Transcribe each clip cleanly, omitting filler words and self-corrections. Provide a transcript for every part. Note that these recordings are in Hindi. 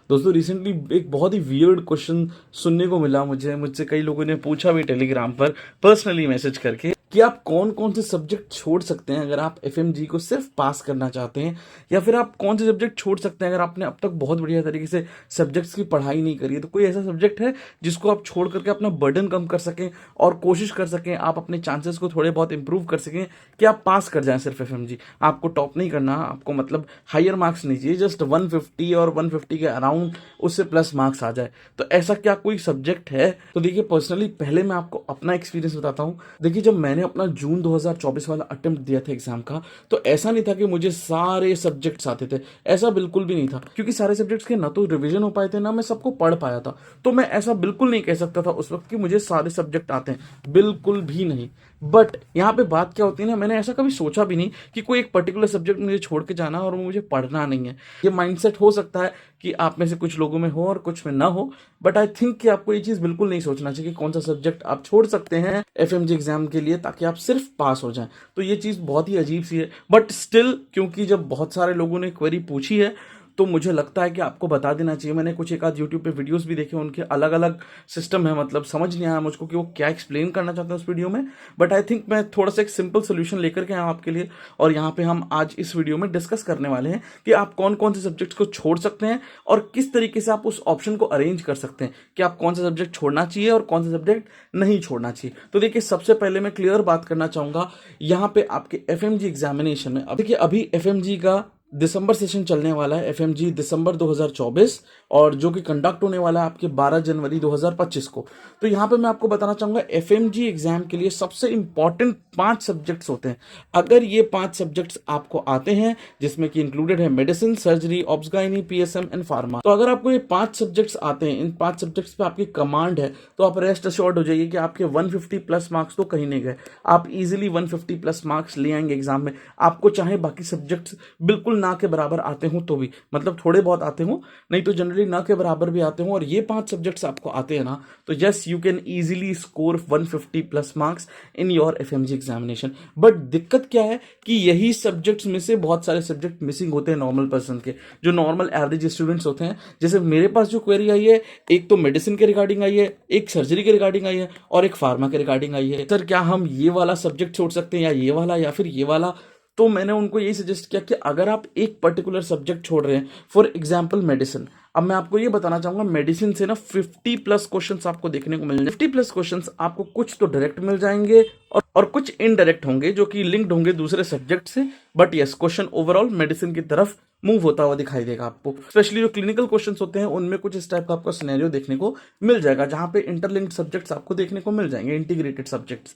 दोस्तों रिसेंटली एक बहुत ही वियर्ड क्वेश्चन सुनने को मिला मुझसे कई लोगों ने पूछा भी टेलीग्राम पर पर्सनली मैसेज करके कि आप कौन कौन से सब्जेक्ट छोड़ सकते हैं अगर आप एफएमजी को सिर्फ पास करना चाहते हैं, या फिर आप कौन से सब्जेक्ट छोड़ सकते हैं अगर आपने अब तक बहुत बढ़िया तरीके से सब्जेक्ट्स की पढ़ाई नहीं करी है। तो कोई ऐसा सब्जेक्ट है जिसको आप छोड़ करके अपना बर्डन कम कर सकें और कोशिश कर सकें, आप अपने चांसेस को थोड़े बहुत इंप्रूव कर सकें कि आप पास कर जाएं सिर्फ एफएमजी। आपको टॉप नहीं करना, आपको मतलब हायर मार्क्स नहीं चाहिए, जस्ट 150 और 150 के अराउंड उससे प्लस मार्क्स आ जाए। तो ऐसा क्या कोई सब्जेक्ट है? तो देखिए पर्सनली पहले मैं आपको अपना एक्सपीरियंस बताता हूँ। देखिए जब मैंने अपना जून 2024 वाला अटेम्प्ट दिया था एग्जाम का, तो ऐसा नहीं था कि मुझे सारे सब्जेक्ट्स आते थे, ऐसा बिल्कुल भी नहीं था, क्योंकि सारे सब्जेक्ट्स के ना तो रिवीजन हो पाए थे ना मैं सबको पढ़ पाया था। तो मैं ऐसा बिल्कुल नहीं कह सकता था उस वक्त कि मुझे सारे सब्जेक्ट आते हैं, बिल्कुल भी नहीं। बट यहाँ पे बात क्या होती है ना, मैंने ऐसा कभी सोचा भी नहीं कि कोई एक पर्टिकुलर सब्जेक्ट मुझे छोड़ के जाना और मुझे पढ़ना नहीं है। ये माइंडसेट हो सकता है कि आप में से कुछ लोगों में हो और कुछ में ना हो, बट आई थिंक कि आपको ये चीज बिल्कुल नहीं सोचना चाहिए कि कौन सा सब्जेक्ट आप छोड़ सकते हैं एफएमजी एग्जाम के लिए ताकि आप सिर्फ पास हो जाएं। तो ये चीज बहुत ही अजीब सी है, बट स्टिल क्योंकि जब बहुत सारे लोगों ने क्वेरी पूछी है तो मुझे लगता है कि आपको बता देना चाहिए। मैंने कुछ एक आध यूट्यूब पे वीडियोस भी देखे, उनके अलग अलग सिस्टम है, मतलब समझ नहीं आया मुझको कि वो क्या एक्सप्लेन करना चाहते हैं उस वीडियो में। बट आई थिंक मैं थोड़ा सा एक सिंपल सोल्यूशन लेकर के आया आपके लिए, और यहाँ पे हम आज इस वीडियो में डिस्कस करने वाले हैं कि आप कौन कौन से सब्जेक्ट्स को छोड़ सकते हैं और किस तरीके से आप उस ऑप्शन को अरेंज कर सकते हैं कि आप कौन सा सब्जेक्ट छोड़ना चाहिए और कौन सा सब्जेक्ट नहीं छोड़ना चाहिए। तो देखिए सबसे पहले मैं क्लियर बात करना चाहूंगा यहाँ पे आपके एफएमजी एग्जामिनेशन में। अब देखिए अभी एफएमजी का दिसंबर सेशन चलने वाला है, एफएमजी दिसंबर 2024, और जो कि कंडक्ट होने वाला है आपके 12 जनवरी 2025 को। तो यहाँ पे मैं आपको बताना चाहूंगा एफएमजी एग्जाम के लिए सबसे इंपॉर्टेंट 5 सब्जेक्ट्स होते हैं। अगर ये 5 सब्जेक्ट्स आपको आते हैं, जिसमें कि इंक्लूडेड है medicine, surgery, obs gynae, PSM and pharma, तो अगर आपको ये 5 सब्जेक्ट्स आते हैं, इन 5 सब्जेक्ट्स पे आपकी कमांड है, तो आप रेस्ट अश्योर्ड हो जाइए कि आपके 150 प्लस मार्क्स तो कहीं नहीं गए। आप इजिली 150 प्लस मार्क्स ले आएंगे एग्जाम में। आपको चाहे बाकी सब्जेक्ट्स बिल्कुल ना के बराबर आते हो तो भी, मतलब थोड़े बहुत आते हो, नहीं तो जनरली ना के बराबर भी आते हो, और ये 5 सब्जेक्ट्स आपको आते हैं ना, तो yes you can easily score 150 plus marks in your FMG examination. But दिक्कत क्या है कि यही सब्जेक्ट्स में से बहुत सारे सब्जेक्ट मिसिंग होते हैं नॉर्मल पर्सन के, जो नॉर्मल एवरेज स्टूडेंट्स होते हैं। जैसे मेरे पास जो क्वेरी आई है, एक तो मेडिसिन के रिगार्डिंग आई है, एक सर्जरी के रिगार्डिंग आई है, और एक फार्मा के रिगार्डिंग आई है। सर क्या हम ये वाला सब्जेक्ट छोड़ सकते हैं, या ये वाला, या फिर ये वाला? तो मैंने उनको यही सजेस्ट किया कि अगर आप एक पर्टिकुलर सब्जेक्ट छोड़ रहे हैं, फॉर एग्जाम्पल मेडिसिन, अब मैं आपको ये बताना चाहूंगा मेडिसिन से ना 50 प्लस क्वेश्चंस आपको देखने को मिल जाएंगे। 50 प्लस क्वेश्चंस आपको कुछ तो डायरेक्ट मिल जाएंगे और कुछ इनडायरेक्ट होंगे जो कि लिंक्ड होंगे दूसरे सब्जेक्ट से। But yes question overall medicine की तरफ मूव होता हुआ दिखाई देगा आपको। स्पेशली जो क्लिनिकल क्वेश्चंस होते हैं उनमें कुछ इस टाइप का आपको सिनेरियो देखने को मिल जाएगा, जहां पे इंटरलिंक्ड सब्जेक्ट्स आपको देखने को मिल जाएंगे, इंटीग्रेटेड सब्जेक्ट्स।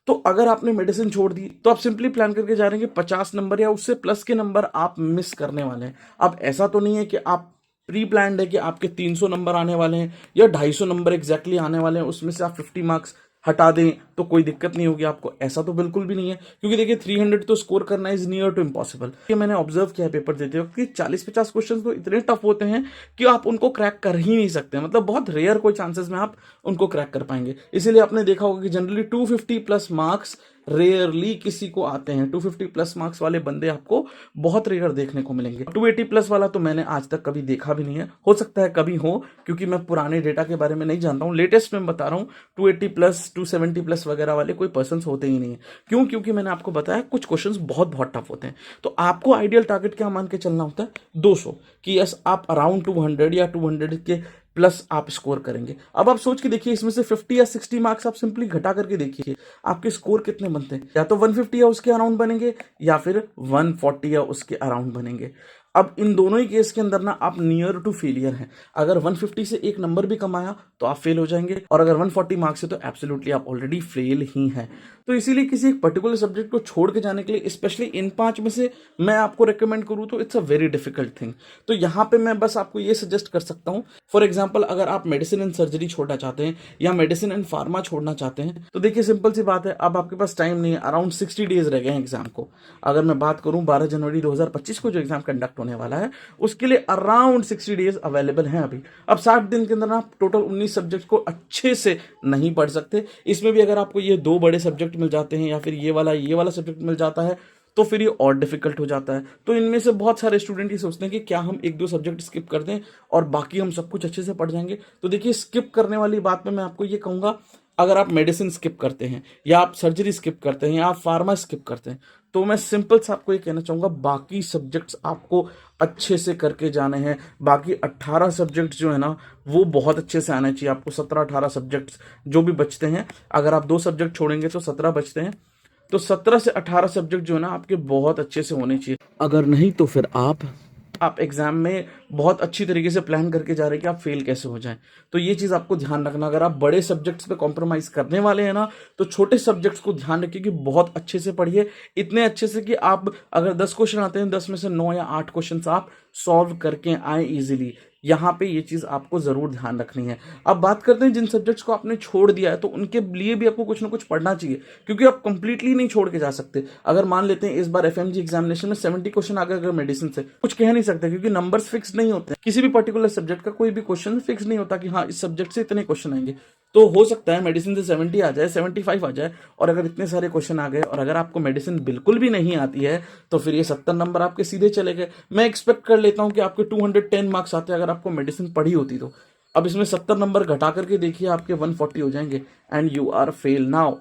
तो अगर आपने मेडिसिन छोड़ दी तो आप सिंपली प्लान करके जा रहे हैं कि 50 नंबर या उससे प्लस के नंबर आप मिस करने वाले हैं। अब ऐसा तो नहीं है कि आप प्री प्लान्ड है कि आपके 300 नंबर आने वाले हैं या 250 नंबर एग्जैक्टली आने वाले हैं, उसमें से आप 50 मार्क्स हटा दें तो कोई दिक्कत नहीं होगी आपको, ऐसा तो बिल्कुल भी नहीं है। क्योंकि देखिए 300 तो स्कोर करना इज नियर टू इम्पॉसिबल। ये मैंने ऑब्जर्व किया है पेपर देते वक्त कि 40-50 क्वेश्चन तो इतने टफ होते हैं कि आप उनको क्रैक कर ही नहीं सकते, मतलब बहुत रेयर कोई चांसेस में आप उनको क्रैक कर पाएंगे। इसीलिए आपने देखा होगा कि जनरली 250 प्लस मार्क्स रेयरली किसी को आते हैं। 250 प्लस मार्क्स वाले बंदे आपको बहुत रेयर देखने को मिलेंगे। 280 प्लस वाला तो मैंने आज तक कभी देखा भी नहीं है, हो सकता है कभी हो, क्योंकि मैं पुराने डेटा के बारे में नहीं जानता हूं। लेटेस्ट में बता रहा हूं 280 प्लस 270 प्लस वगैरह वाले कोई पर्सन होते ही नहीं है। क्यों? क्योंकि मैंने आपको बताया कुछ क्वेश्चंस बहुत बहुत टफ होते हैं। तो आपको आइडियल टारगेट क्या मान के चलना होता है? 200, कि यस आप अराउंड 200 या 200 के प्लस आप स्कोर करेंगे। अब आप सोच के देखिए इसमें से 50 या 60 मार्क्स आप सिंपली घटा करके देखिए आपके स्कोर कितने बनते हैं। या तो 150 या उसके अराउंड बनेंगे, या फिर 140 या उसके अराउंड बनेंगे। अब इन दोनों ही केस के अंदर ना आप नियर टू फेलियर हैं। अगर 150 से एक नंबर भी कमाया तो आप फेल हो जाएंगे, और अगर 140 मार्क्स है तो एब्सोल्युटली आप ऑलरेडी फेल ही हैं। तो इसीलिए किसी एक पर्टिकुलर सब्जेक्ट को छोड़ के जाने के लिए, स्पेशली इन 5 में से मैं आपको रेकमेंड करूं तो it's a very difficult thing. तो यहां पे मैं बस आपको ये सजेस्ट कर सकता हूं, फॉर एग्जाम्पल अगर आप मेडिसिन एंड सर्जरी छोड़ना चाहते हैं या मेडिसिन एंड फार्मा छोड़ना चाहते हैं, तो देखिए सिंपल सी बात है, अब आपके पास टाइम नहीं है, अराउंड 60 डेज रह गए हैं एग्जाम को। अगर मैं बात करूं 12 जनवरी 2025 को जो एग्जाम कंडक्ट होने वाला है, उसके लिए अराउंड 60 डेज अवेलेबल हैं अभी। अब 60 दिन के अंदर आप टोटल 19 सब्जेक्ट को अच्छे से नहीं पढ़ सकते। इसमें भी अगर आपको ये 2 बड़े सब्जेक्ट मिल जाते हैं, या फिर ये वाला सब्जेक्ट मिल जाता है, तो फिर ये और डिफिकल्ट हो जाता है। तो इनमें से बहुत सारे स्टूडेंट ये सोचते हैं कि क्या हम एक दो सब्जेक्ट स्किप कर दें और बाकी हम सब कुछ अच्छे से पढ़ जाएंगे। तो देखिए, स्किप करने वाली बात में मैं आपको ये कहूंगा, अगर आप मेडिसिन स्किप करते हैं या आप सर्जरी स्किप करते हैं या आप फार्मा स्किप करते हैं, तो मैं सिंपल सा आपको ये कहना चाहूंगा, बाकी सब्जेक्ट्स आपको अच्छे से करके जाने हैं। बाकी 18 सब्जेक्ट्स जो है ना, वो बहुत अच्छे से आने चाहिए आपको। 17-18 सब्जेक्ट्स जो भी बचते हैं, अगर आप 2 सब्जेक्ट छोड़ेंगे तो 17 बचते हैं, तो 17 से 18 सब्जेक्ट जो है ना आपके बहुत अच्छे से होने चाहिए। अगर नहीं तो फिर आप एग्जाम में बहुत अच्छी तरीके से प्लान करके जा रहे हैं कि आप फेल कैसे हो जाएं। तो ये चीज आपको ध्यान रखना। अगर आप बड़े सब्जेक्ट्स पे कॉम्प्रोमाइज करने वाले हैं ना, तो छोटे सब्जेक्ट्स को ध्यान रखिए कि बहुत अच्छे से पढ़िए, इतने अच्छे से कि आप अगर 10 क्वेश्चन आते हैं, 10 में से 9 या 8 क्वेश्चन आप सॉल्व करके आए इजीली। यहाँ पे ये चीज आपको जरूर ध्यान रखनी है। अब बात करते हैं जिन सब्जेक्ट्स को आपने छोड़ दिया है, तो उनके लिए भी आपको कुछ ना कुछ पढ़ना चाहिए, क्योंकि आप कंप्लीटली नहीं छोड़ के जा सकते। अगर मान लेते हैं इस बार एफएमजी एग्जामिनेशन में 70 क्वेश्चन आ गए अगर मेडिसिन से, कुछ कह नहीं सकते, क्योंकि नंबर्स फिक्स नहीं होते। किसी भी पर्टिकुलर सब्जेक्ट का कोई भी क्वेश्चन फिक्स नहीं होता कि हाँ इस सब्जेक्ट से इतने क्वेश्चन आएंगे। तो हो सकता है मेडिसिन से 70 आ जाए, 75 आ जाए, और अगर इतने सारे क्वेश्चन आ गए और अगर आपको मेडिसिन बिल्कुल भी नहीं आती है, तो फिर ये 70 नंबर आपके सीधे चले गए। मैं एक्सपेक्ट कर लेता हूं कि आपके 210 मार्क्स आते अगर आपको मेडिसिन पढ़ी होती तो। अब इसमें 70 नंबर घटा करके देखिए, आपके 140 हो जाएंगे and you are fail now.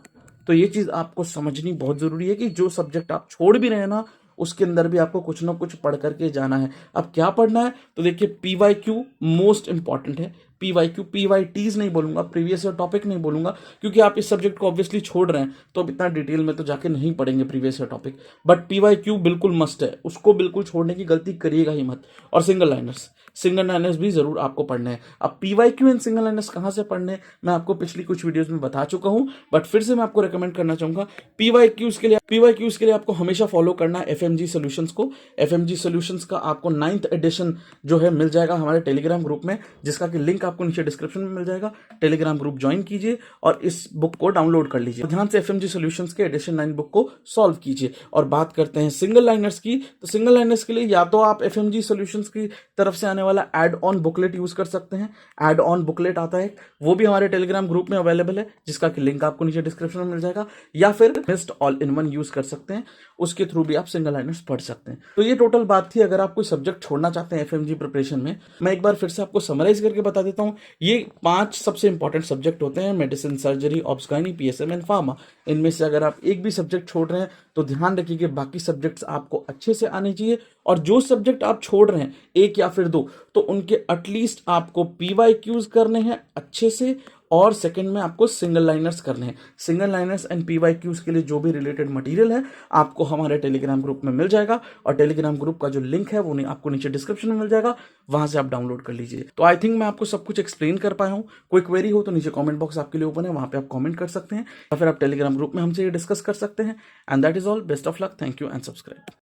तो ये चीज आपको समझनी बहुत जरूरी है कि जो सब्जेक्ट आप छोड़ भी रहे हैं ना, उसके अंदर भी आपको कुछ ना कुछ पढ़ करके जाना है। अब क्या पढ़ना है, तो देखिए पीवाईक्यू मोस्ट इंपॉर्टेंट है। पीवाईक्यू, पीवाईटीज नहीं बोलूंगा, प्रीवियस ईयर टॉपिक नहीं बोलूंगा, क्योंकि आप इस सब्जेक्ट को ऑब्वियसली छोड़ रहे हैं, तो अब इतना डिटेल में तो जाके नहीं पढ़ेंगे previous year topic. But PYQ बिल्कुल मस्ट है, उसको बिल्कुल छोड़ने की गलती करिएगा ही मत। और सिंगल लाइनर्स, सिंगल लाइनर्स भी जरूर आपको पढ़ने हैं। अब पीवाईक्यू एंड सिंगल लाइनर्स कहां से पढ़ने हैं, मैं आपको पिछली कुछ वीडियोस में बता चुका हूं, बट फिर से मैं आपको रेकमेंड करना चाहूंगा पीवाईक्यूज के लिए आपको हमेशा फॉलो करना है एफएमजी सॉल्यूशंस को। एफएमजी सॉल्यूशंस का आपको 9th एडिशन जो है मिल जाएगा हमारे टेलीग्राम ग्रुप में, जिसका कि लिंक आपको नीचे डिस्क्रिप्शन में मिल जाएगा। टेलीग्राम ग्रुप ज्वाइन कीजिए और इस बुक को डाउनलोड कर लीजिए। ध्यान से एफएमजी सॉल्यूशंस के एडिशन 9 बुक को सॉल्व कीजिए। और बात करते हैं सिंगल लाइनर्स की, तो सिंगल लाइनर्स के लिए या तो आप एफएमजी सॉल्यूशंस की तरफ से आने वाला एड ऑन बुकलेट यूज कर सकते हैं। एड ऑन बुकलेट आता है, वो भी हमारे टेलीग्राम ग्रुप में अवेलेबल है, जिसका कि लिंक आपको नीचे डिस्क्रिप्शन में मिल जाएगा। या फिर mist all in one use कर सकते हैं, उसके थ्रू भी आप सिंगल लाइनर्स पढ़ सकते हैं। तो ये टोटल बात थी। अगर आप कोई सब्जेक्ट छोड़ना चाहते हैं एफएमजी प्रिपरेशन में, मैं एक बार फिर से आपको समराइज करके बता देता हूं। ये 5 सबसे इंपॉर्टेंट सब्जेक्ट होते हैं, medicine, surgery, obs gynae, PSM and pharma. इनमें से अगर आप एक भी सब्जेक्ट छोड़ रहे हैं, तो ध्यान रखिए कि बाकी सब्जेक्ट्स आपको अच्छे से आने चाहिए। और जो सब्जेक्ट आप छोड़ रहे हैं, एक या फिर 2, तो उनके एटलीस्ट आपको पीवाईक्यूज करने हैं अच्छे से, और सेकंड में आपको सिंगल लाइनर्स करने हैं। सिंगल लाइनर्स एंड पीवाईक्यूज के लिए जो भी रिलेटेड मटेरियल है आपको हमारे टेलीग्राम ग्रुप में मिल जाएगा, और टेलीग्राम ग्रुप का जो लिंक है वो आपको नीचे डिस्क्रिप्शन में मिल जाएगा, वहां से आप डाउनलोड कर लीजिए। तो आई थिंक मैं आपको सब कुछ एक्सप्लेन कर पाया हूं। कोई क्वेरी हो तो नीचे कमेंट बॉक्स आपके लिए ओपन है, वहां पे आप कमेंट कर सकते हैं, या फिर आप टेलीग्राम ग्रुप में हमसे ये डिस्कस कर सकते हैं। And that is all. Best of luck, thank you and subscribe.